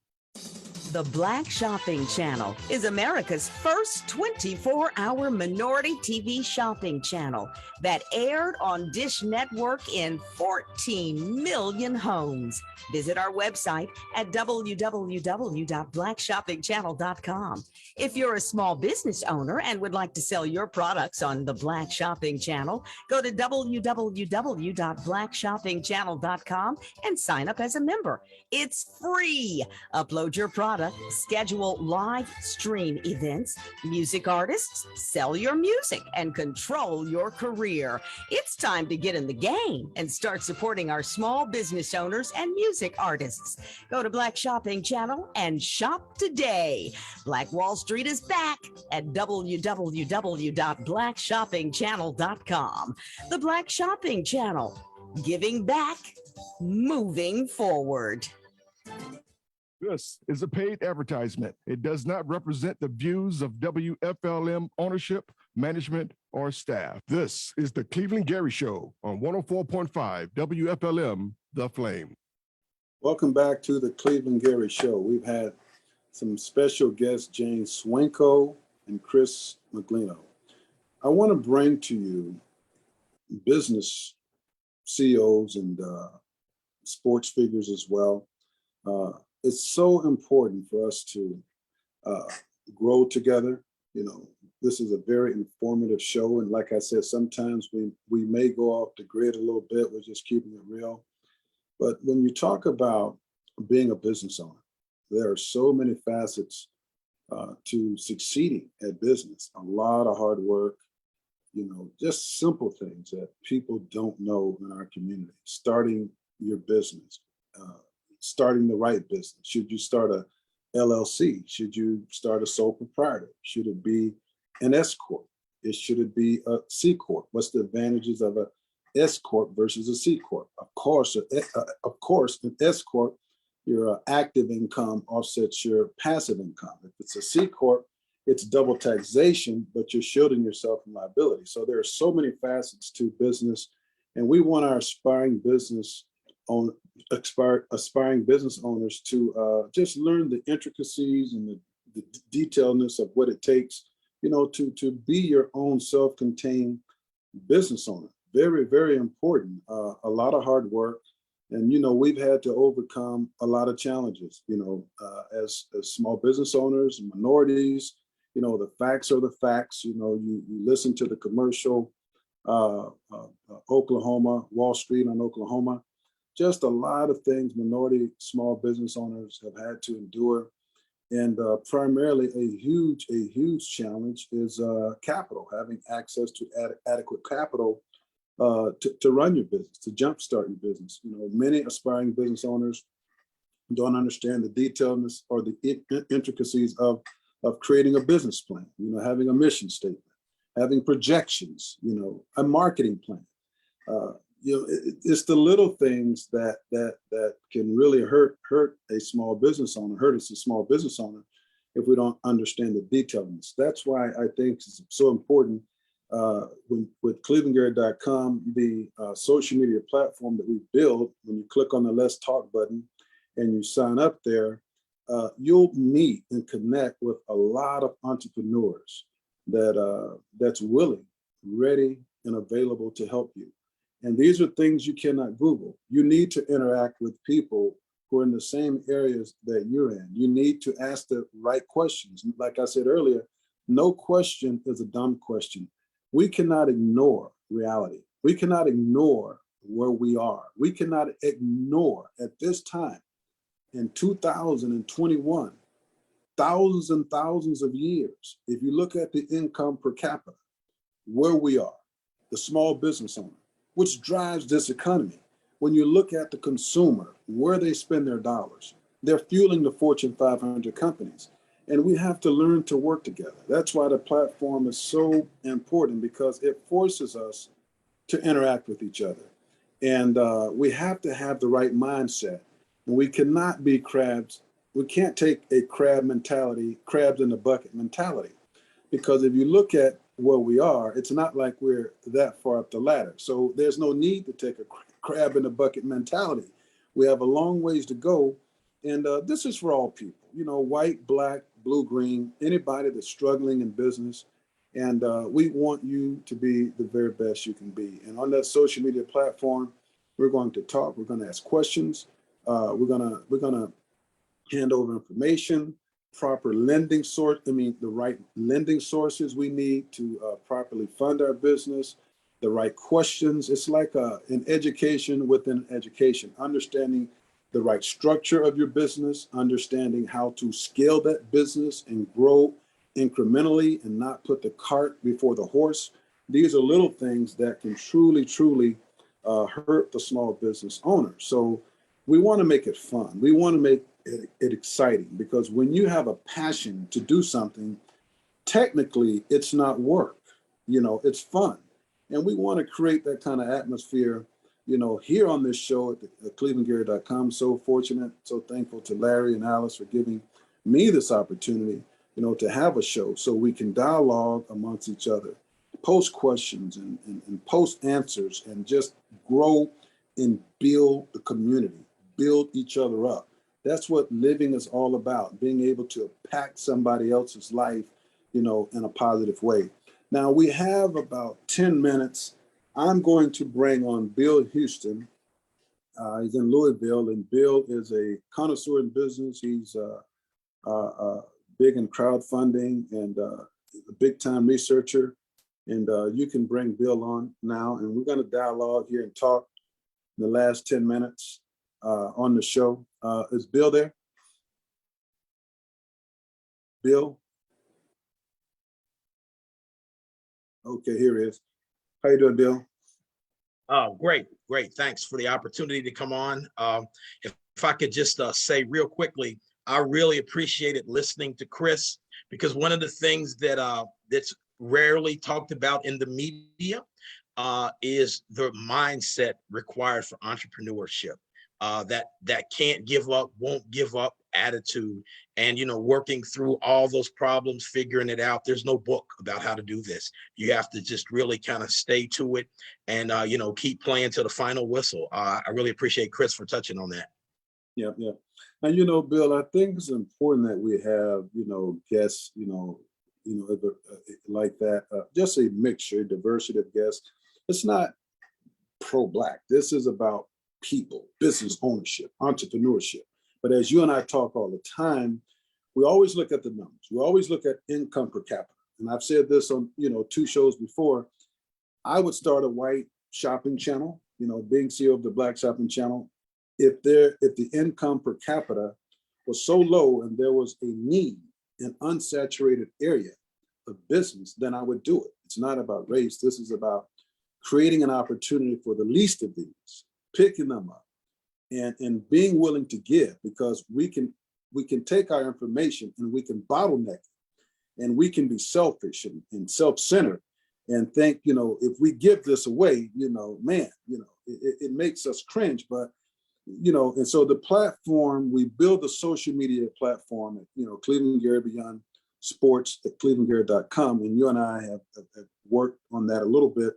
The Black Shopping Channel is America's first 24-hour minority TV shopping channel that aired on Dish Network in 14 million homes. Visit our website at www.blackshoppingchannel.com. If you're a small business owner and would like to sell your products on the Black Shopping Channel, go to www.blackshoppingchannel.com and sign up as a member. It's free. Upload your product, schedule live stream events, music artists, sell your music, and control your career. It's time to get in the game and start supporting our small business owners and music artists. Go to Black Shopping Channel and shop today. Black Wall Street is back at www.blackshoppingchannel.com. The Black Shopping Channel, giving back, moving forward. This is a paid advertisement. It does not represent the views of WFLM ownership, management, or staff. This is the Cleveland Gary Show on 104.5 WFLM, The Flame. Welcome back to the Cleveland Gary Show. We've had some special guests, Jane Swenko and Chris Meglino. I want to bring to you business CEOs and sports figures as well. It's so important for us to grow together. You know, this is a very informative show. And like I said, sometimes we may go off the grid a little bit. We're just keeping it real. But when you talk about being a business owner, there are so many facets to succeeding at business. A lot of hard work, you know, just simple things that people don't know in our community. Starting your business, starting the right business. Should you start a LLC? Should you start a sole proprietor? Should it be an S corp? Should it be a C corp? What's the advantages of a S corp versus a C corp? Of course, an S corp, your active income offsets your passive income. If it's a C corp, it's double taxation, but you're shielding yourself from liability. So there are so many facets to business, and we want our aspiring business owners to just learn the intricacies and the detailedness of what it takes, you know, to be your own self-contained business owner. Very, very important. A lot of hard work, and you know, we've had to overcome a lot of challenges. You know, as small business owners and minorities, you know, the facts are the facts. You know, you listen to the commercial, Oklahoma, Wall Street on Oklahoma. Just a lot of things minority small business owners have had to endure. And primarily a huge challenge is capital, having access to adequate capital to run your business, to jumpstart your business. You know, many aspiring business owners don't understand the detailedness or the intricacies of creating a business plan, you know, having a mission statement, having projections, you know, a marketing plan. You know, it's the little things that can really hurt a small business owner, hurt us as a small business owner if we don't understand the detailedness. That's why I think it's so important with clevelandgary.com, the social media platform that we build. When you click on the Let's Talk button and you sign up there, you'll meet and connect with a lot of entrepreneurs that's willing, ready, and available to help you. And these are things you cannot Google. You need to interact with people who are in the same areas that you're in. You need to ask the right questions. Like I said earlier, no question is a dumb question. We cannot ignore reality. We cannot ignore where we are. We cannot ignore at this time in 2021, thousands and thousands of years. If you look at the income per capita, where we are, the small business owner, which drives this economy. When you look at the consumer, where they spend their dollars, they're fueling the Fortune 500 companies. And we have to learn to work together. That's why the platform is so important, because it forces us to interact with each other. And we have to have the right mindset. And we cannot be crabs. We can't take a crab mentality, crabs in the bucket mentality. Because if you look at where we are, it's not like we're that far up the ladder. So there's no need to take a crab in the bucket mentality. We have a long ways to go, And this is for all people, white, black, blue, green, anybody that's struggling in business. And we want you to be the very best you can be. And on that social media platform, we're going to talk. We're going to ask questions. We're gonna hand over information, proper lending source. The right lending sources we need to properly fund our business. The right questions. It's like an education within education, understanding the right structure of your business, understanding how to scale that business and grow incrementally and not put the cart before the horse. These are little things that can truly, truly hurt the small business owner. So we want to make it fun. We want to make it exciting, because when you have a passion to do something, technically it's not work, it's fun. And we want to create that kind of atmosphere here on this show at clevelandgary.com. So fortunate, so thankful to Larry and Alice for giving me this opportunity, to have a show so we can dialogue amongst each other, post questions and post answers, and just grow and build the community, build each other up. That's what living is all about, being able to impact somebody else's life, in a positive way. Now we have about 10 minutes. I'm going to bring on Bill Houston. He's in Louisville, and Bill is a connoisseur in business. He's big in crowdfunding and a big time researcher. And you can bring Bill on now, and we're going to dialogue here and talk in the last 10 minutes on the show. Is Bill there? Bill? Okay, here he is. How you doing, Bill? Oh, great. Thanks for the opportunity to come on. If I could just say real quickly, I really appreciated listening to Chris, because one of the things that's rarely talked about in the media is the mindset required for entrepreneurship. That can't give up, won't give up attitude, and working through all those problems, figuring it out. There's no book about how to do this. You have to just really kind of stay to it and keep playing to the final whistle. I really appreciate Chris for touching on that. Yeah. Now, Bill, I think it's important that we have guests like that, just a mixture, diversity of guests. It's not pro-Black. This is about people, business ownership, entrepreneurship. But as you and I talk all the time, we always look at the numbers. We always look at income per capita. And I've said this on, 2 shows before. I would start a white shopping channel, being CEO of the Black shopping channel. If the income per capita was so low and there was a need in unsaturated area of business, then I would do it. It's not about race. This is about creating an opportunity for the least of these, picking them up, and being willing to give, because we can take our information and we can bottleneck it, and we can be selfish and self-centered and think, if we give this away, it makes us cringe. But and so the platform, we build a social media platform at Cleveland Gary Beyond Sports at clevelandgary.com, and you and I have worked on that a little bit.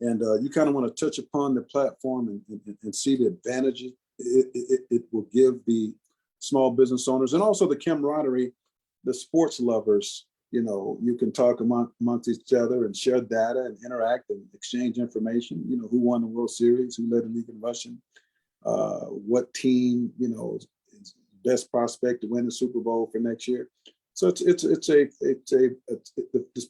And you kind of want to touch upon the platform and see the advantages it will give the small business owners, and also the camaraderie, the sports lovers. You can talk amongst each other and share data and interact and exchange information. Who won the World Series, who led the league in rushing, what team is best prospect to win the Super Bowl for next year. So this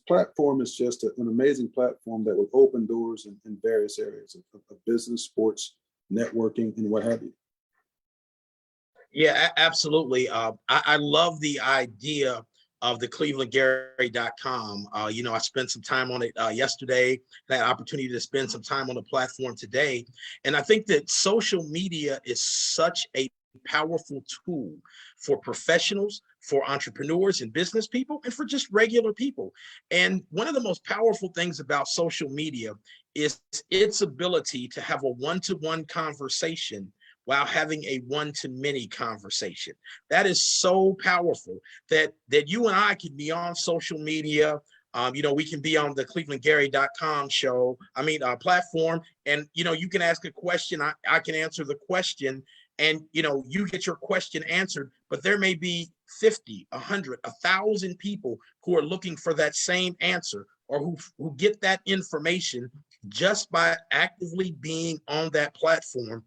platform is just an amazing platform that will open doors in various areas of business, sports, networking, and what have you. Yeah, absolutely. I love the idea of the clevelandgary.com. I spent some time on it yesterday, had opportunity to spend some time on the platform today. And I think that social media is such a powerful tool for professionals, for entrepreneurs and business people, and for just regular people. And one of the most powerful things about social media is its ability to have a one-to-one conversation while having a one-to-many conversation. That is so powerful that you and I can be on social media. We can be on the clevelandgary.com platform, and you can ask a question. I can answer the question, and you get your question answered, but there may be 50, 100, 1,000 people who are looking for that same answer, or who get that information just by actively being on that platform.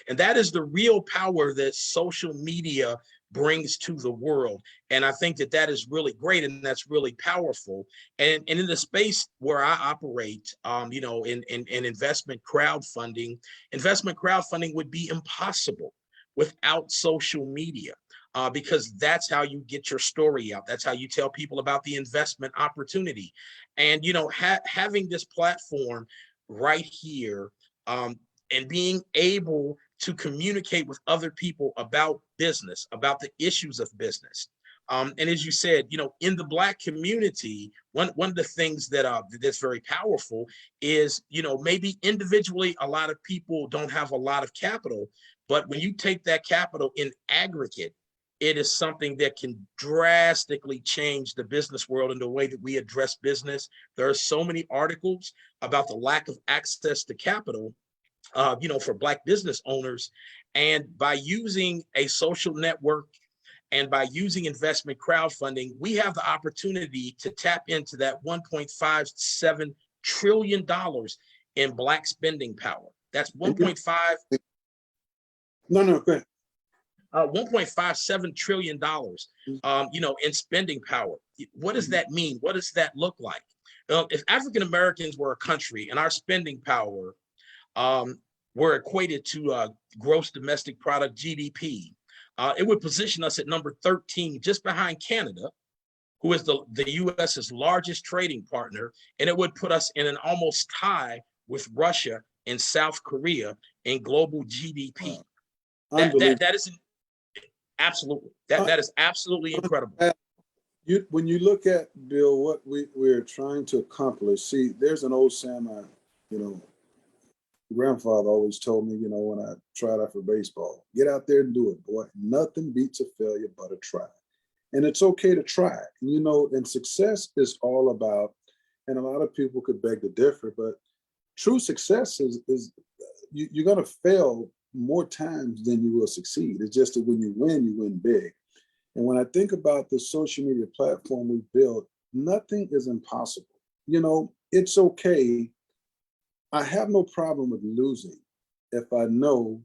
And that is the real power that social media brings to the world. And I think that is really great, and that's really powerful. And in the space where I operate, in investment crowdfunding would be impossible without social media. Because that's how you get your story out. That's how you tell people about the investment opportunity. And having this platform right here, and being able to communicate with other people about business, about the issues of business. And as you said, in the Black community, one of the things that's very powerful is, maybe individually, a lot of people don't have a lot of capital, but when you take that capital in aggregate, it is something that can drastically change the business world and the way that we address business. There are so many articles about the lack of access to capital, for Black business owners. And by using a social network and by using investment crowdfunding, we have the opportunity to tap into that $1.57 trillion in Black spending power. That's 1.5. No, go ahead. $1.57 trillion, in spending power. What does that mean? What does that look like? If African Americans were a country and our spending power were equated to gross domestic product, GDP, it would position us at number 13, just behind Canada, who is the US's largest trading partner, and it would put us in an almost tie with Russia and South Korea in global GDP. That is absolutely that is absolutely incredible. When you look at, Bill, what we're trying to accomplish, see, there's an old saying, grandfather always told me, when I tried out for baseball, get out there and do it, boy. Nothing beats a failure but a try. And it's okay to try, and success is all about, and a lot of people could beg to differ, but true success is you're going to fail more times than you will succeed. It's just that when you win big. And when I think about the social media platform we built, nothing is impossible. It's okay. I have no problem with losing if I know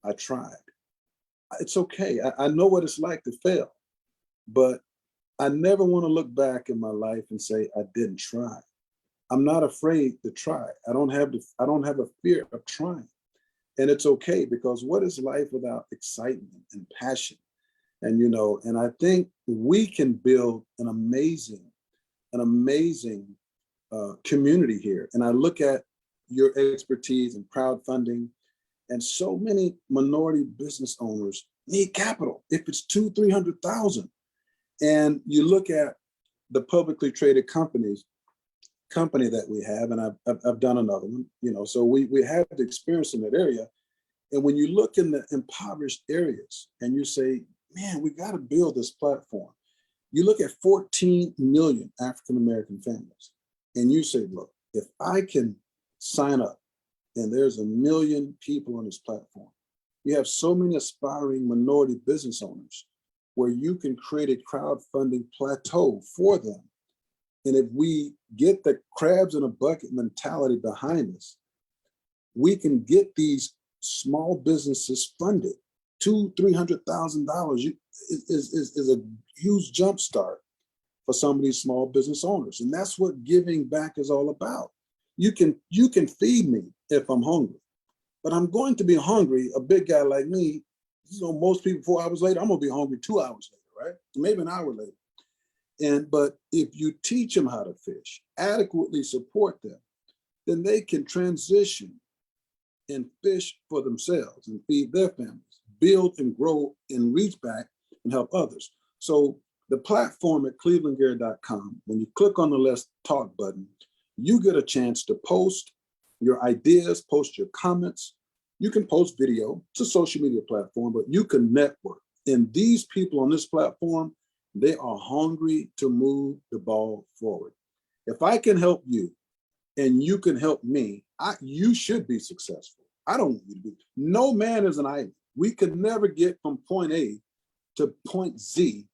I tried. It's okay. I know what it's like to fail, but I never want to look back in my life and say I didn't try. I'm not afraid to try. I don't have a fear of trying. And it's okay, because what is life without excitement and passion? And, and I think we can build an amazing community here. And I look at your expertise in crowdfunding, and so many minority business owners need capital. If it's 200,000-300,000, and you look at the publicly traded company that we have, and I've done another one, so we have the experience in that area. And when you look in the impoverished areas and you say, man, we got to build this platform. You look at 14 million African-American families, and you say, look, if I can sign up and there's 1 million people on this platform, you have so many aspiring minority business owners where you can create a crowdfunding plateau for them. And if we get the crabs in a bucket mentality behind us, we can get these small businesses funded. $200,000-300,000 is a huge jump start for some of these small business owners. And that's what giving back is all about. You can feed me if I'm hungry, but I'm going to be hungry. A big guy like me, most people 4 hours later, I'm gonna be hungry 2 hours later, right? Maybe an hour later. But if you teach them how to fish, adequately support them, then they can transition and fish for themselves and feed their families, build and grow and reach back and help others. So the platform at clevelandgary.com, when you click on the Let's Talk button, you get a chance to post your ideas, post your comments. You can post video. It's a social media platform, but you can network. And these people on this platform, they are hungry to move the ball forward. If I can help you and you can help me, you should be successful. I don't want you to be. No man is an island. We could never get from point A to point Z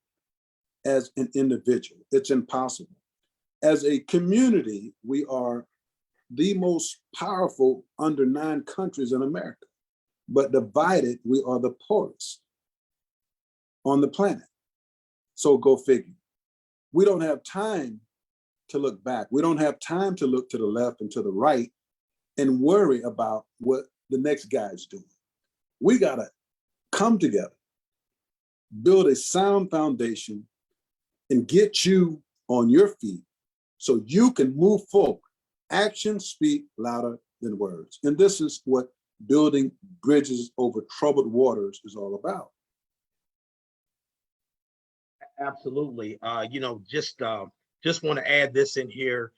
as an individual. It's impossible. As a community, we are the most powerful under 9 countries in America, but divided, we are the poorest on the planet. So go figure. We don't have time to look back. We don't have time to look to the left and to the right and worry about what the next guy is doing. We gotta come together, build a sound foundation, and get you on your feet so you can move forward. Actions speak louder than words. And this is what building bridges over troubled waters is all about. Absolutely. Just want to add this in here.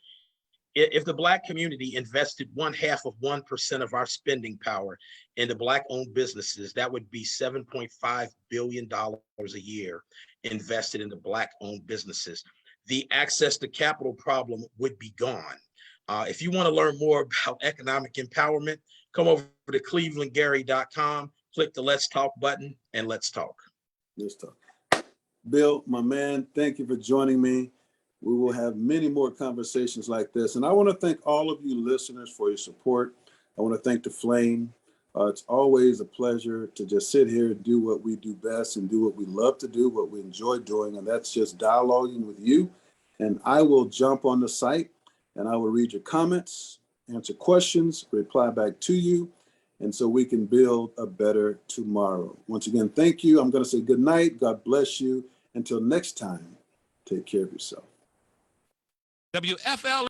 If the Black community invested 0.5% of our spending power into Black-owned businesses, that would be $7.5 billion a year invested into Black-owned businesses. The access to capital problem would be gone. If you want to learn more about economic empowerment, come over to clevelandgary.com, click the Let's Talk button, and let's talk. Let's talk. Bill, my man, thank you for joining me. We will have many more conversations like this. And I want to thank all of you listeners for your support. I want to thank the Flame. It's always a pleasure to just sit here and do what we do best and do what we love to do, what we enjoy doing. And that's just dialoguing with you. And I will jump on the site and I will read your comments, answer questions, reply back to you. And so we can build a better tomorrow. Once again, thank you. I'm going to say good night. God bless you. Until next time, take care of yourself. WFL